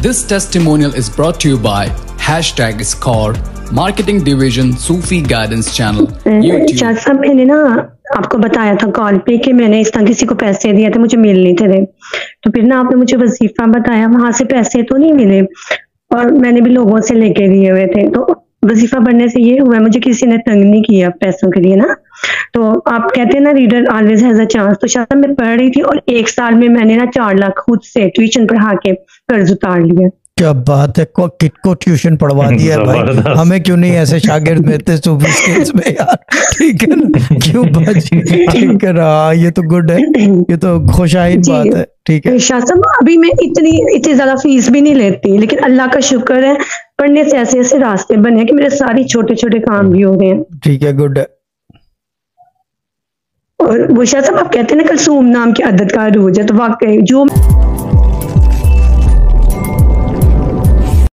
This testimonial is brought to you by #Score, Marketing Division, Sufi Guidance Channel, YouTube. Shah साहब, मैंने ना आपको बताया था कॉल पे कि मैंने इस तरह किसी को पैसे दिए थे, मुझे मिल नहीं थे। तो फिर ना आपने मुझे वजीफा बताया, वहां से पैसे तो नहीं मिले और मैंने भी लोगों से लेके दिए हुए थे। तो वजीफा पढ़ने से ये हुआ, मुझे किसी ने तंग नहीं किया पैसों के लिए ना। तो आप कहते हैं ना reader always has a chance. तो शाह साहब मैं पढ़ रही थी और 1 साल में मैंने ना 4 लाख खुद से ट्यूशन पढ़ा के कर्ज उतार लिया। क्या बात है, किसको ट्यूशन पढ़वा दिया है भाई, हमें क्यों नहीं ऐसे शागिर्द मिलते सूफी स्किल्स में यार। ठीक है ना, क्यों बाजी, ठीक है ना, ये तो गुड है, ये तो खुशाइन बात है। ठीक है शाह साहब, अभी मैं इतनी ज्यादा फीस भी नहीं लेती, लेकिन अल्लाह का शुक्र है पढ़ने से ऐसे ऐसे रास्ते बने कि मेरे सारे छोटे छोटे काम भी हो रहे हैं। ठीक है, गुड है। और वो शाह साहब आप कहते हैं ना कलसूम नाम की अदद का अरूज है, तो वाकई जो